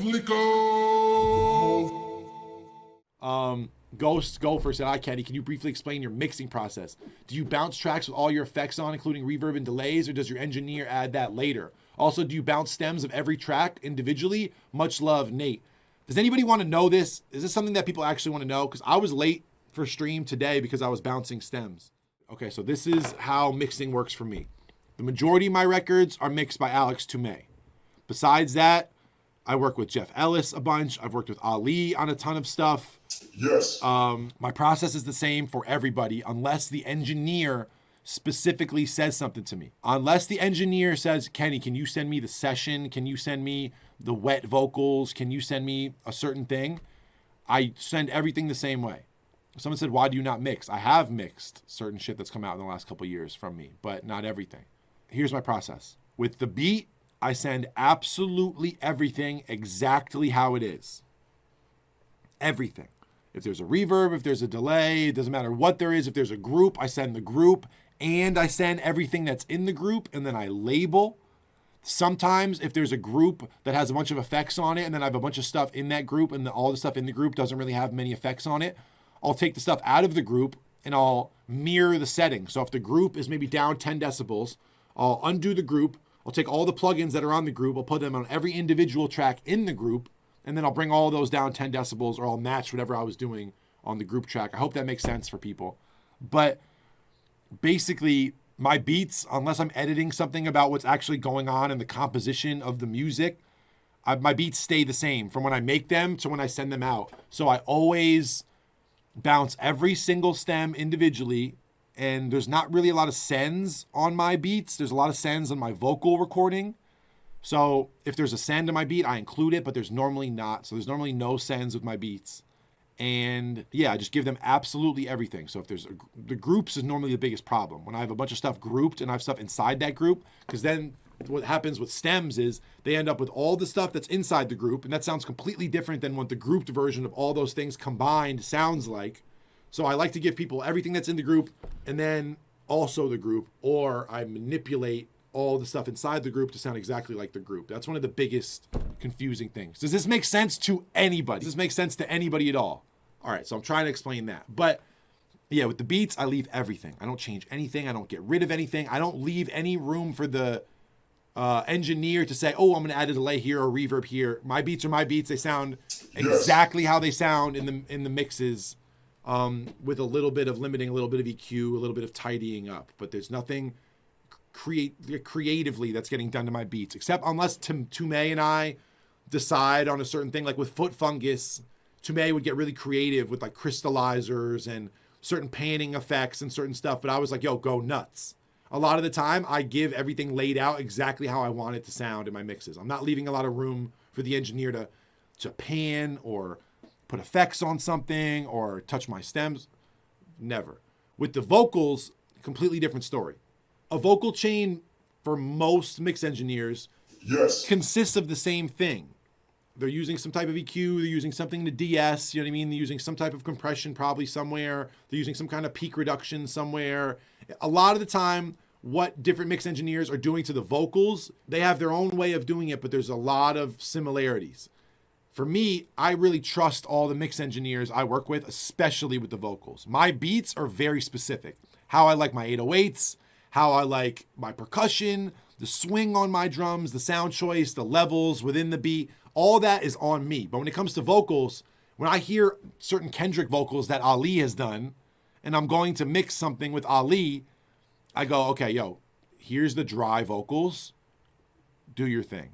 FLIKO! Ghost Gopher said, "Hi Kenny, can you briefly explain your mixing process? Do you bounce tracks with all your effects on, including reverb and delays, or does your engineer add that later? Also, do you bounce stems of every track individually? Much love, Nate." Does anybody want to know this? Is this something that people actually want to know? Because I was late for stream today because I was bouncing stems. Okay, so this is how mixing works for me. The majority of my records are mixed by Alex Toomey. Besides that, I work with Jeff Ellis a bunch. I've worked with Ali on a ton of stuff. Yes. My process is the same for everybody unless the engineer specifically says something to me. Unless the engineer says, "Kenny, can you send me the session? Can you send me the wet vocals? Can you send me a certain thing?" I send everything the same way. Someone said, "Why do you not mix?" I have mixed certain shit that's come out in the last couple of years from me, but not everything. Here's my process. With the beat, I send absolutely everything exactly how it is. Everything. If there's a reverb, if there's a delay, it doesn't matter what there is. If there's a group, I send the group, and I send everything that's in the group, and then I label. Sometimes if there's a group that has a bunch of effects on it, and then I have a bunch of stuff in that group, and all the stuff in the group doesn't really have many effects on it, I'll take the stuff out of the group, and I'll mirror the setting. So if the group is maybe down 10 decibels, I'll undo the group. I'll take all the plugins that are on the group. I'll put them on every individual track in the group, and then I'll bring all those down 10 decibels, or I'll match whatever I was doing on the group track. I hope that makes sense for people. But basically, my beats, unless I'm editing something about what's actually going on in the composition of the music, my beats stay the same from when I make them to when I send them out. So I always bounce every single stem individually, and there's not really a lot of sends on my beats. There's a lot of sends on my vocal recording. So if there's a send on my beat, I include it, but there's normally not. So there's normally no sends with my beats. And yeah, I just give them absolutely everything. So if there's the groups is normally the biggest problem. When I have a bunch of stuff grouped and I have stuff inside that group, because then what happens with stems is they end up with all the stuff that's inside the group, and that sounds completely different than what the grouped version of all those things combined sounds like. So I like to give people everything that's in the group and then also the group, or I manipulate all the stuff inside the group to sound exactly like the group. That's one of the biggest confusing things. Does this make sense to anybody? Does this make sense to anybody at all? All right, so I'm trying to explain that. But yeah, with the beats, I leave everything. I don't change anything. I don't get rid of anything. I don't leave any room for the engineer to say, "Oh, I'm gonna add a delay here or reverb here." My beats are my beats. They sound exactly how they sound in the mixes, with a little bit of limiting, a little bit of EQ, a little bit of tidying up. But there's nothing creatively that's getting done to my beats, except unless Toomey and I decide on a certain thing. Like with Foot Fungus, Toomey would get really creative with like crystallizers and certain panning effects and certain stuff, but I was like, "Yo, go nuts." A lot of the time I give everything laid out exactly how I want it to sound in my mixes. I'm not leaving a lot of room for the engineer to pan or put effects on something or touch my stems. Never. With the vocals, completely different story. A vocal chain for most mix engineers consists of the same thing. They're using some type of EQ, they're using something to DS, you know what I mean? They're using some type of compression probably somewhere, they're using some kind of peak reduction somewhere. A lot of the time, what different mix engineers are doing to the vocals, they have their own way of doing it, but there's a lot of similarities. For me, I really trust all the mix engineers I work with, especially with the vocals. My beats are very specific. How I like my 808s, how I like my percussion, the swing on my drums, the sound choice, the levels within the beat, all that is on me. But when it comes to vocals, when I hear certain Kendrick vocals that Ali has done, and I'm going to mix something with Ali, I go, "Okay, yo, here's the dry vocals, do your thing.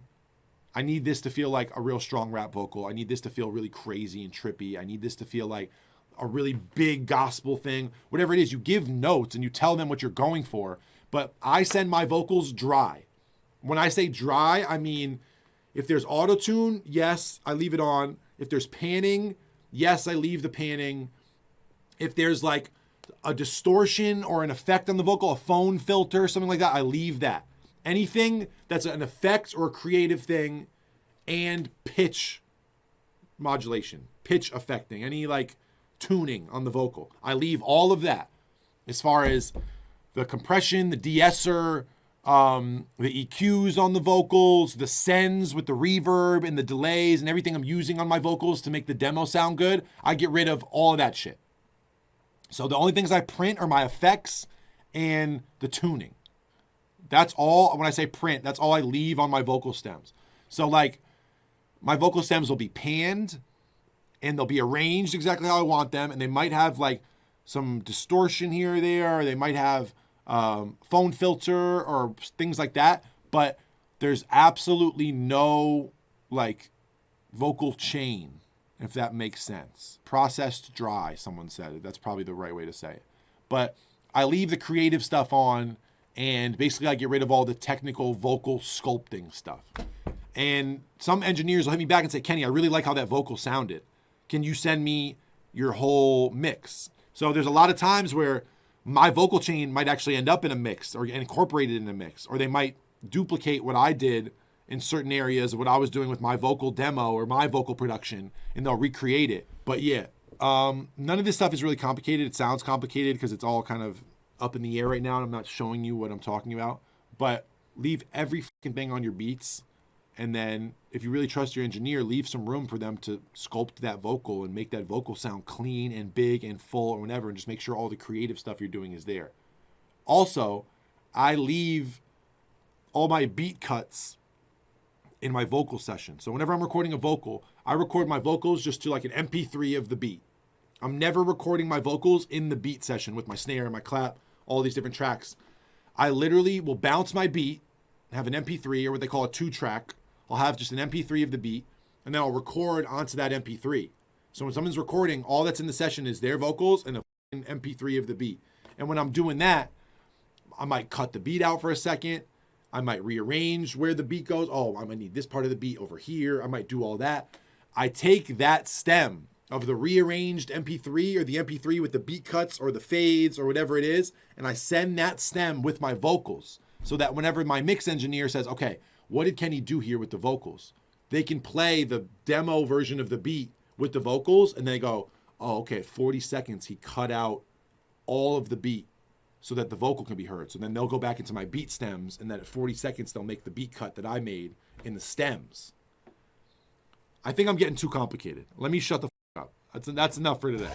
I need this to feel like a real strong rap vocal. I need this to feel really crazy and trippy. I need this to feel like a really big gospel thing." Whatever it is, you give notes and you tell them what you're going for. But I send my vocals dry. When I say dry, I mean, if there's auto-tune, yes, I leave it on. If there's panning, yes, I leave the panning. If there's like a distortion or an effect on the vocal, a phone filter, something like that, I leave that. Anything that's an effect or a creative thing, and pitch modulation, pitch affecting, any like tuning on the vocal, I leave all of that. As far as the compression, the de-esser, the EQs on the vocals, the sends with the reverb and the delays and everything I'm using on my vocals to make the demo sound good. I get rid of all of that shit. So the only things I print are my effects and the tuning. That's all. When I say print, that's all I leave on my vocal stems. So like my vocal stems will be panned and they'll be arranged exactly how I want them. And they might have like some distortion here or there. Or they might have phone filter or things like that. But there's absolutely no like vocal chain, if that makes sense. Processed dry, someone said it. That's probably the right way to say it. But I leave the creative stuff on, and basically I get rid of all the technical vocal sculpting stuff. And some engineers will hit me back and say, Kenny, I really like how that vocal sounded. Can you send me your whole mix? So there's a lot of times where my vocal chain might actually end up in a mix or incorporated in a mix, or they might duplicate what I did in certain areas of what I was doing with my vocal demo or my vocal production, and they'll recreate it. But yeah, none of this stuff is really complicated. It sounds complicated because it's all kind of up in the air right now, and I'm not showing you what I'm talking about. But leave every fucking thing on your beats, and then if you really trust your engineer, leave some room for them to sculpt that vocal and make that vocal sound clean and big and full or whatever, and just make sure all the creative stuff you're doing is there. Also, I leave all my beat cuts in my vocal session. So whenever I'm recording a vocal, I record my vocals just to like an MP3 of the beat. I'm never recording my vocals in the beat session with my snare, my clap, all these different tracks. I literally will bounce my beat, have an MP3 or what they call a 2-track. I'll have just an MP3 of the beat, and then I'll record onto that MP3. So when someone's recording, all that's in the session is their vocals and a MP3 of the beat. And when I'm doing that, I might cut the beat out for a second. I might rearrange where the beat goes. Oh, I might need this part of the beat over here. I might do all that. I take that stem of the rearranged MP3 or the MP3 with the beat cuts or the fades or whatever it is, and I send that stem with my vocals so that whenever my mix engineer says, okay, what did Kenny do here with the vocals? They can play the demo version of the beat with the vocals, and they go, oh, okay, 40 seconds, he cut out all of the beat so that the vocal can be heard. So then they'll go back into my beat stems, and then at 40 seconds, they'll make the beat cut that I made in the stems. I think I'm getting too complicated. Let me shut the f*** up. That's enough for today.